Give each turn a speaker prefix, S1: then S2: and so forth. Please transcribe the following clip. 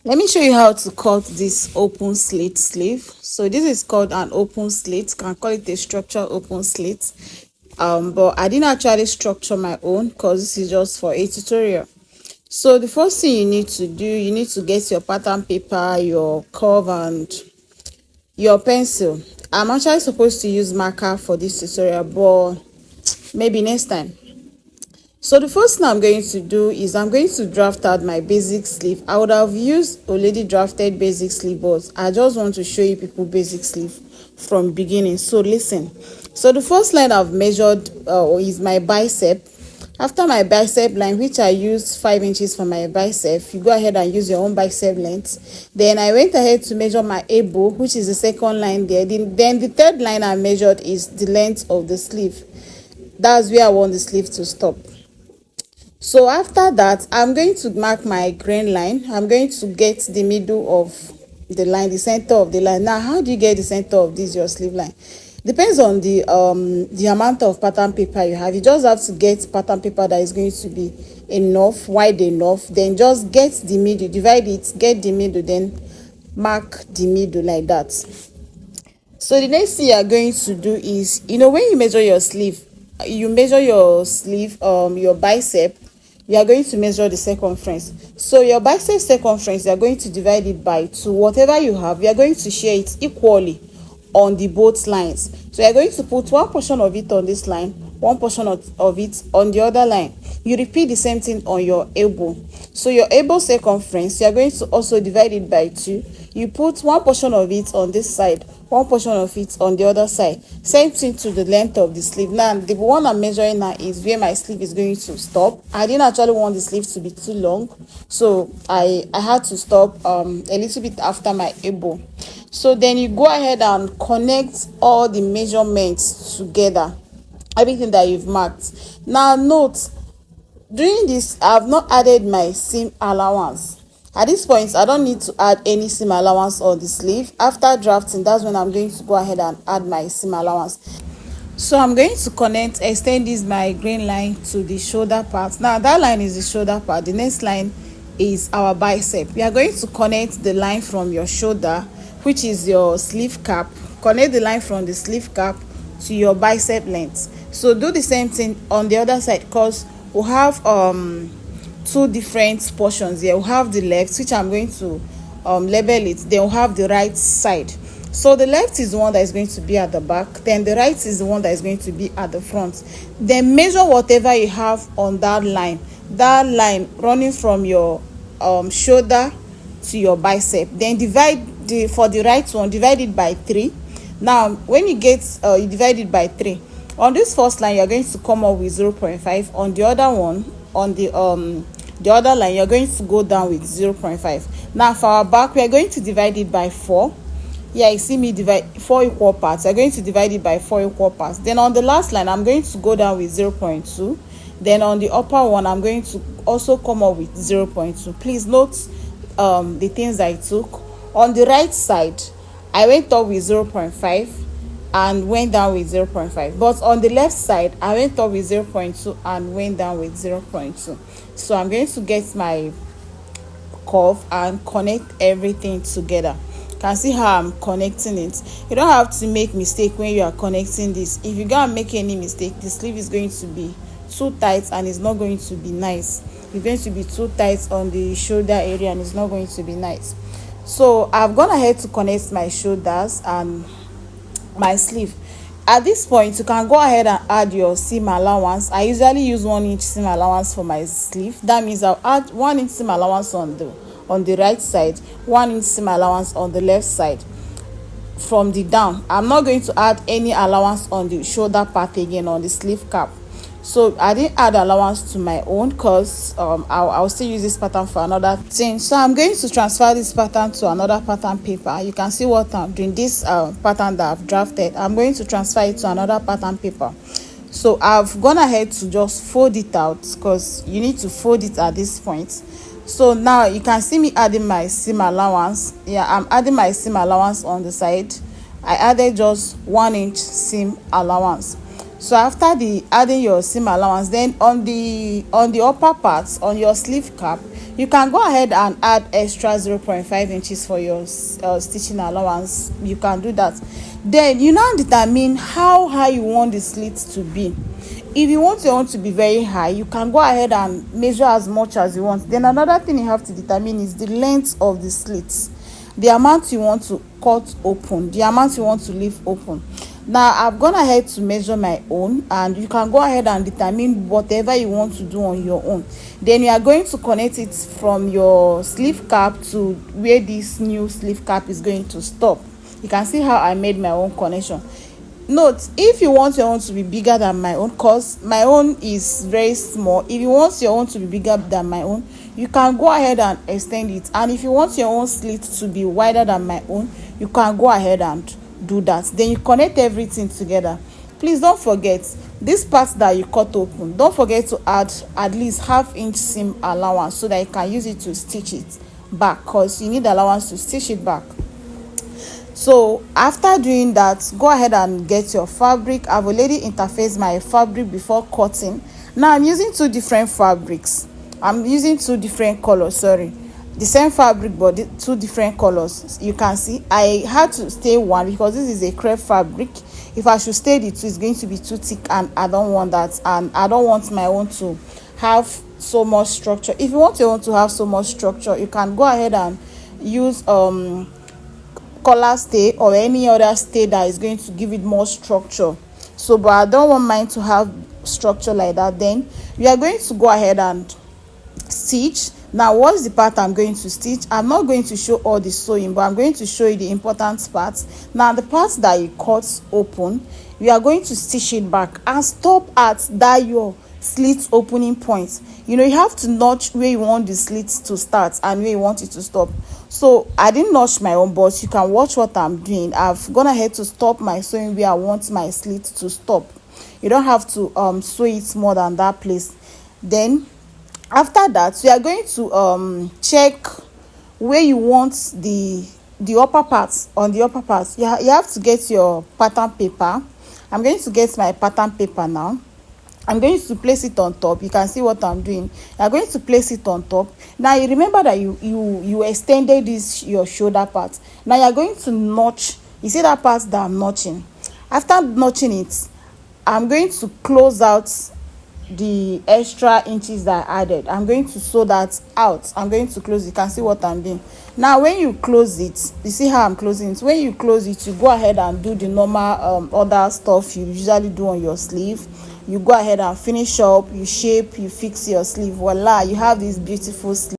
S1: Let me show you how to cut this open slit sleeve. So this is called an open slit. You can call it a structure open slit. But I didn't actually structure my own because this is just for a tutorial. So the first thing you need to do, you need to get your pattern paper, your curve, and your pencil. I'm actually supposed to use marker for this tutorial, but maybe next time. So the first thing I'm going to do is I'm going to draft out my basic sleeve. I would have used already drafted basic sleeve, but I just want to show you people basic sleeve from beginning. So listen. So the first line I've measured is my bicep. After my bicep line, which I used 5 inches for my bicep, you go ahead and use your own bicep length. Then I went ahead to measure my elbow, which is the second line there. Then the third line I measured is the length of the sleeve. That's where I want the sleeve to stop. So after that, I'm going to mark my grain line. I'm going to get the middle of the line, the center of the line. Now, how do you get the center of this your sleeve line? Depends on the amount of pattern paper you have. You just have to get pattern paper that is going to be enough, wide enough. Then just get the middle, divide it, get the middle, then mark the middle like that. So the next thing you are going to do is, when you measure your sleeve, your bicep, you are going to measure the circumference. So your bicep circumference, you are going to divide it by 2. Whatever you have, you are going to share it equally on the both lines. So you are going to put one portion of it on this line, one portion of it on the other line. You repeat the same thing on your elbow. So your elbow circumference, you are going to also divide it by 2. You put one portion of it on this side, one portion of it on the other side. Same thing to the length of the sleeve. Now the one I'm measuring now is where my sleeve is going to stop. I didn't actually want the sleeve to be too long, so I had to stop a little bit after my elbow. So then you go ahead and connect all the measurements together, everything that you've marked. Now note, during this I have not added my seam allowance. At this point, I don't need to add any seam allowance on the sleeve. After drafting, that's when I'm going to go ahead and add my seam allowance. So I'm going to extend this my grain line to the shoulder part. Now that line is the shoulder part. The next line is our bicep. We are going to connect the line from your shoulder, which is your sleeve cap. Connect the line from the sleeve cap to your bicep length. So do the same thing on the other side, because we have two different portions here. We have the left, which I'm going to label it. Then we have the right side. So the left is the one that is going to be at the back, then the right is the one that is going to be at the front. Then measure whatever you have on that line running from your shoulder to your bicep. Then for the right one, divide it by 3. Now when you divide it by 3, on this first line you're going to come up with 0.5. On the other one, on the other line, you're going to go down with 0.5. Now for our back, we are going to divide it by 4. Yeah, you see me divide 4 equal parts. I'm going to divide it by 4 equal parts. Then on the last line, I'm going to go down with 0.2. Then on the upper one, I'm going to also come up with 0.2. Please note the things I took. On the right side, I went up with 0.5 and went down with 0.5. But on the left side, I went up with 0.2 and went down with 0.2. So I'm going to get my curve and connect everything together. You can see how I'm connecting it. You don't have to make mistake when you are connecting this. If you go and make any mistake, the sleeve is going to be too tight and it's not going to be nice. It's going to be too tight on the shoulder area and it's not going to be nice. So I've gone ahead to connect my shoulders and my sleeve. At this point, you can go ahead and add your seam allowance. I usually use 1 inch seam allowance for my sleeve. That means I'll add 1 inch seam allowance on the right side, 1 inch seam allowance on the left side. From the down, I'm not going to add any allowance on the shoulder part again, on the sleeve cap. So I didn't add allowance to my own because I'll still use this pattern for another thing. So I'm going to transfer this pattern to another pattern paper. You can see what I'm doing. This pattern that I've drafted, I'm going to transfer it to another pattern paper. So I've gone ahead to just fold it out, because you need to fold it at this point. So now you can see me adding my seam allowance. Yeah, I'm adding my seam allowance on the side. I added just 1 inch seam allowance. So after the adding your seam allowance, then on the upper parts on your sleeve cap, you can go ahead and add extra 0.5 inches for your stitching allowance. You can do that. Then you now determine how high you want the slit to be. If you want your own to be very high, you can go ahead and measure as much as you want. Then another thing you have to determine is the length of the slits, the amount you want to cut open, the amount you want to leave open. Now I've gone ahead to measure my own, and you can go ahead and determine whatever you want to do on your own. Then you are going to connect it from your sleeve cap to where this new sleeve cap is going to stop. You can see how I made my own connection. Note, if you want your own to be bigger than my own, cause my own is very small, if you want your own to be bigger than my own, you can go ahead and extend it. And if you want your own slit to be wider than my own, you can go ahead and do that. Then you connect everything together. Please don't forget this part that you cut open, don't forget to add at least ½ inch seam allowance so that you can use it to stitch it back, because you need allowance to stitch it back. So after doing that, go ahead and get your fabric. I've already interfaced my fabric before cutting. Now I'm using two different fabrics. I'm using two different colors, sorry, the same fabric but two different colors. You can see I had to stay one because this is a crepe fabric. If I should stay the two, it's going to be too thick, and I don't want that, and I don't want my own to have so much structure. If you want your own to have so much structure, you can go ahead and use collar stay or any other stay that is going to give it more structure. So but I don't want mine to have structure like that. Then you are going to go ahead and stitch. Now what's the part I'm going to stitch? I'm not going to show all the sewing, but I'm going to show you the important parts. Now the parts that you cut open, you are going to stitch it back and stop at that your slit opening point. You know, you have to notch where you want the slit to start and where you want it to stop. So I didn't notch my own, but you can watch what I'm doing. I've gone ahead to stop my sewing where I want my slit to stop. You don't have to sew it more than that place. Then after that, we are going to check where you want the upper parts. On the upper parts, you have to get your pattern paper. I'm going to get my pattern paper now. I'm going to place it on top. You can see what I'm doing. I'm going to place it on top. Now you remember that you extended this your shoulder part. Now you're going to notch. You see that part that I'm notching. After notching it, I'm going to close out the extra inches that I added. I'm going to sew that out. I'm going to close it. You can see what I'm doing. Now when you close it, you see how I'm closing it. When you close it, you go ahead and do the normal other stuff you usually do on your sleeve. You go ahead and finish up, you shape, you fix your sleeve. Voila, you have this beautiful sleeve.